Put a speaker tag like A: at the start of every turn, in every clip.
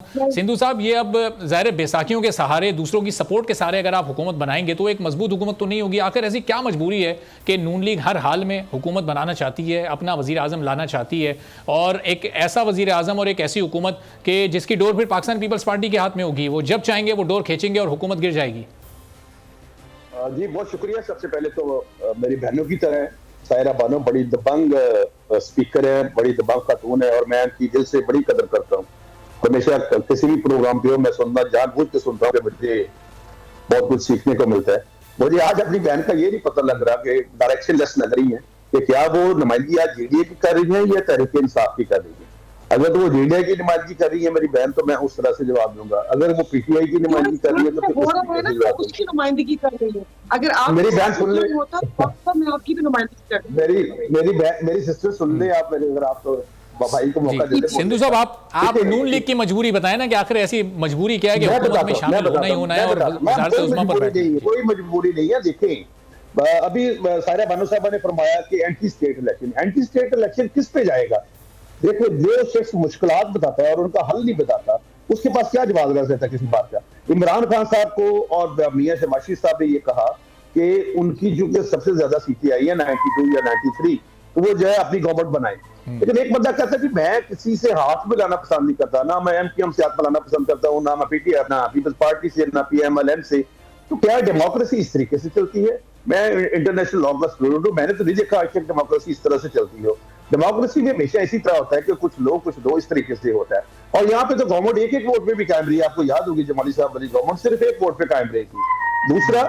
A: सिंधु साहब, ये अब ज़ाहिर बैसाखियों के सहारे, दूसरों की सपोर्ट के सहारे अगर आप हुकूमत बनाएंगे तो एक मजबूत हुकूमत तो नहीं होगी। आखिर ऐसी क्या मजबूरी है कि नून लीग हर हाल में हुकूमत बनाना चाहती है, अपना वज़ीर आज़म लाना चाहती है, और एक ऐसा वज़ीर आज़म और एक ऐसी हुकूमत कि जिसकी डोर फिर पाकिस्तान पीपल्स पार्टी के हाथ में होगी, वो जब चाहेंगे वो डोर खींचेंगे और हुकूमत गिर जाएगी।
B: जी बहुत शुक्रिया। सबसे पहले तो मेरी बहनों की तरह सायरा बानो बड़ी दबंग स्पीकर है, बड़ी दबंग खातून है, और मैं उनकी दिल से बड़ी कदर करता हूँ। हमेशा किसी भी प्रोग्राम पे हो मैं सुनना जानबूझ के सुनता हूँ कि मुझे बहुत कुछ सीखने को मिलता है। मुझे आज अपनी बहन का ये नहीं पता लग रहा कि डायरेक्शन लेस लग रही है कि क्या वो नुमाइंदगी आज जेडीए की कर रही है या तहरीक इंसाफ की कर रही है। अगर तो वो जेडीए की नुमाइंदगी कर रही है मेरी बहन, तो मैं उस तरह से जवाब दूंगा। अगर वो पीटीआई की नुमाइंदगी कर रही है तो
C: उसकी नुमाइंदगी कर रही है। अगर आप
B: मेरी बहन सुन ले,
C: मैं आपकी भी नुमाइंदगी कर
B: मेरी सिस्टर सुन ले आप, अगर आप तो भाई को मौका देते।
A: सिंधु साहब, आप नून लीग की मजबूरी बताएं ना कि आखिर ऐसी मजबूरी क्या है कि हुकूमत में शामिल होना ही होना है और वज़ारत उज़्मा पर बैठना है।
B: कोई मजबूरी नहीं है। देखें, अभी सायरा बानो साहब ने फरमाया कि एंटी स्टेट इलेक्शन किस पे जाएगा। देखो, जो शख्स मुश्किलात बताता है और उनका हल नहीं बताता, उसके पास क्या जवाब रह सकता है किसी बात का। इमरान खान साहब को और मियां शबाशी साहब ने ये कहा कि उनकी जो सबसे ज्यादा सीटें आई है 92 या 93, तो वो जो है अपनी गवर्नमेंट बनाए। लेकिन एक बंदा कहता है कि मैं किसी से हाथ मिलाना पसंद नहीं करता, ना मैं एमपीएम से हाथ मिलाना पसंद करता हूँ, ना मैं पीटीआई, ना पीपल्स पार्टी से, ना पीएमएलएन से। तो क्या डेमोक्रेसी इस तरीके से चलती है? मैं इंटरनेशनल लॉ का स्टूडेंट हूँ, मैंने तो नहीं देखा आज तक डेमोक्रेसी इस तरह से चलती हो। डेमोक्रेसी में हमेशा इसी तरह होता है कि कुछ लोग कुछ दो, इस तरीके से होता है। और यहाँ पे तो गवर्नमेंट एक वोट पे भी कायम रही है। आपको याद होगी जमाली साहब वाली गवर्नमेंट सिर्फ एक वोट पे कायम रही थी। दूसरा,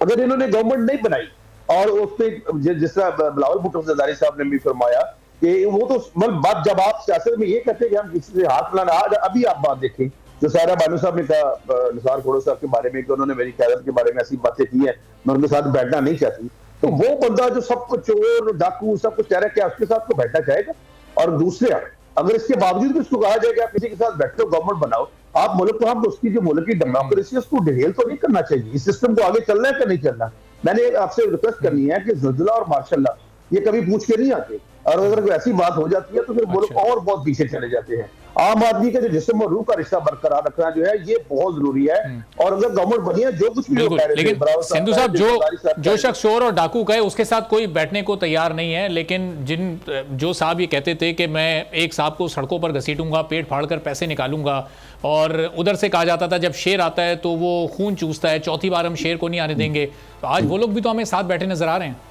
B: अगर इन्होंने गवर्नमेंट नहीं बनाई और उस पर जिस तरह बिलावल भुट्टो जरदारी साहब ने भी फरमाया कि वो तो मतलब जब आप सियासत में ये कहते हैं कि हम किसी से हाथ मिलाना, अभी आप बात देखें जो सायरा बानो साहब ने कहा निसार खोड़ो साहब के बारे में कि उन्होंने मेरी क़यादत के बारे में ऐसी बातें की है, मैं उनके साथ बैठना नहीं चाहती। तो वो बंदा जो सब कुछ चोर डाकू सब कुछ कह रहा है, क्या उसके साथ तो बैठना चाहेगा? और दूसरे, अगर इसके बावजूद भी उसको कहा जाए कि आप किसी के साथ बैठो, गवर्नमेंट बनाओ, आप मुल्क को, हम उसकी जो मुल्क की डेमोक्रेसी है उसको डिरेल तो नहीं करना चाहिए। इस सिस्टम को आगे चलना है कि नहीं चलना? मैंने आपसे रिक्वेस्ट करनी है कि ज़िल्ज़िला और मार्शल ये कभी पूछ के नहीं आते, और अगर कोई ऐसी बात हो जाती है तो फिर मुल्क और बहुत पीछे चले जाते हैं। आम आदमी का जो जिस्म और रूह का रिश्ता बरकरार रखना जो है ये बहुत जरूरी है। और अगर गवर्नमेंट बनी है, जो कुछ भी लोग कह रहे थे,
A: लेकिन सिंधु साहब, जो शख्स चोर और डाकू कहे उसके साथ कोई बैठने को तैयार नहीं है। लेकिन जो साहब ये कहते थे कि मैं एक साहब को सड़कों पर घसीटूंगा, पेट फाड़कर पैसे निकालूंगा, और उधर से कहा जाता था जब शेर आता है तो वो खून चूसता है, चौथी बार हम शेर को नहीं आने देंगे, तो आज वो लोग भी तो हमें साथ बैठे नजर आ रहे हैं।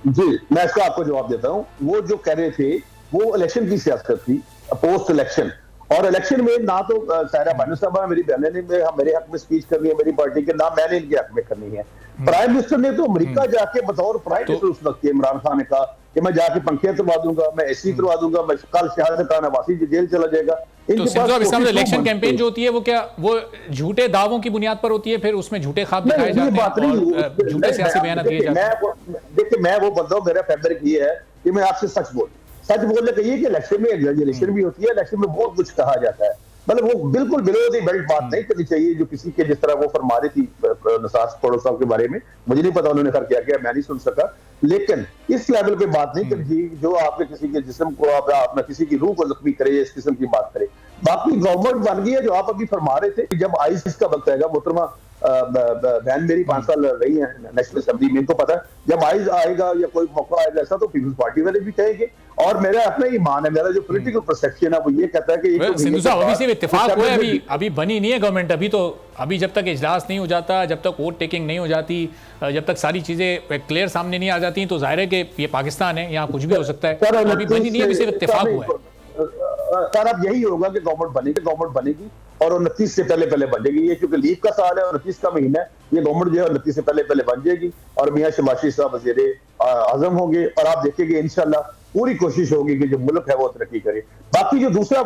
B: जी, मैं इसका आपको जवाब देता हूं। वो जो कह रहे थे वो इलेक्शन की सियासत थी, पोस्ट इलेक्शन। और इलेक्शन में ना तो सायरा बानो साहब मेरी बहन ने मेरे हक में स्पीच करनी है मेरी पार्टी के, ना मैंने इनके हक में करनी है। प्राइम मिनिस्टर ने तो अमेरिका जाके बतौर प्राइम मिनिस्टर उस वक्त इमरान खान ने कहा कि मैं जाके पंखे करवा दूंगा, मैं एसी करवा दूंगा, मैं कल शहादत खान नवासी जेल चला जाएगा।
A: तो सिंधु इलेक्शन कैंपेन जो होती है वो क्या वो झूठे दावों की बुनियाद पर होती है, फिर उसमें झूठे ख्वाब दिखाए जाते हैं और झूठे सियासी बयान दिए जाते हैं?
B: देखिए, मैं वो बंदा हूं, मेरा फैब्रिक ये है कि मैं आपसे सच बोलने कहिए कि इलेक्शन में एग्जैजरेशन भी होती है, इलेक्शन में बहुत कुछ कहा जाता है। मतलब वो बिल्कुल बिलो द बेल्ट बात नहीं करनी चाहिए जो किसी के, जिस तरह वो फरमा रही थी निसार खोड़ो साहब के बारे में। मुझे नहीं पता उन्होंने कर क्या किया, मैं नहीं सुन सका। लेकिन इस लेवल पे बात नहीं करनी चाहिए जो आपके किसी के जिस्म को आप किसी की रूह को जख्मी करे, इस किस्म की बात करे। बाकी गवर्नमेंट बन गई है, जो आप अभी फरमा रहे थे जब आईसीस का वक्त आएगा, मोहतरमा बहन मेरी 5 साल रही है नेशनल असेंबली में, इनको पता है जब आइज आएगा या कोई मौका आएगा ऐसा तो पीपल्स पार्टी वाले भी कहेंगे। और मेरा अपना ईमान है, मेरा जो पॉलिटिकल परसेप्शन है वो ये कहता है कि
A: सिंधु साहब अभी सिर्फ इत्तेफाक हुआ है, अभी बनी नहीं है गवर्नमेंट। अभी जब तक इजलास नहीं हो जाता, जब तक वोट टेकिंग नहीं हो जाती, जब तक सारी चीजें क्लियर सामने नहीं आ जाती, तो जाहिर है कि ये पाकिस्तान है, यहाँ कुछ भी हो सकता है। अभी बनी नहीं है, अभी सिर्फ इत्तेफाक हुआ है।
B: सर अब यही होगा कि गवर्नमेंट बनेगी और 29 से पहले बनेगी। ये क्योंकि लीव का साल है और 29 का महीना है, ये गवर्नमेंट जो है 29 से पहले बन जाएगी और मियां शबाशी साहब वज़ीर आज़म होंगे। और आप देखेंगे इंशाल्लाह पूरी कोशिश होगी कि जो मुल्क है वो तरक्की करे। बाकी जो दूसरा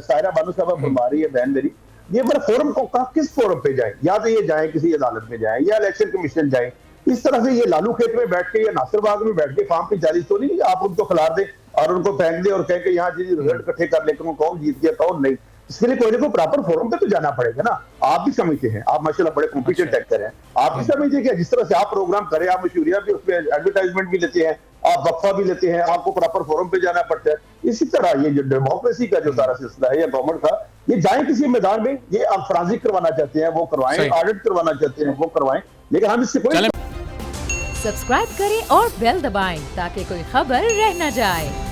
B: सायरा बानो साहब फरमा रही है बहन मेरी, ये बड़ा फोरम को किस फोरम पे जाए, या तो ये जाए किसी अदालत में जाए या इलेक्शन कमीशन जाए। इस तरह से ये लालू खेत में बैठ के या नासिरबाग में बैठ के फार्म की जारी तो नहीं आप उनको खिलार दे और उनको फेंक दे और कह के यहाँ रिजल्ट इकट्ठे कर ले, कौन जीत गया कौन नहीं। इसके लिए कोई ना कोई प्रॉपर फोरम पे तो जाना पड़ेगा ना। आप भी समझते हैं, आप माशाल्लाह बड़े कॉम्पिटेंट एक्टर हैं, आप भी समझते हैं कि जिस तरह से आप प्रोग्राम करें, आप मशहूरिया भी उसमें एडवर्टाइजमेंट भी लेते हैं, आप वक्फा भी लेते हैं, आपको प्रॉपर फोरम पे जाना पड़ता है। इसी तरह ये जो डेमोक्रेसी का जो सारा सिलसिला है या गवर्नमेंट का, ये जाए किसी मैदान में, ये आप फराजी करवाना चाहते हैं वो करवाएं, ऑडिट करवाना चाहते हैं वो करवाएं, लेकिन हम इससे कोई
D: सब्सक्राइब करें और बेल दबाएं ताकि कोई खबर रह न जाए।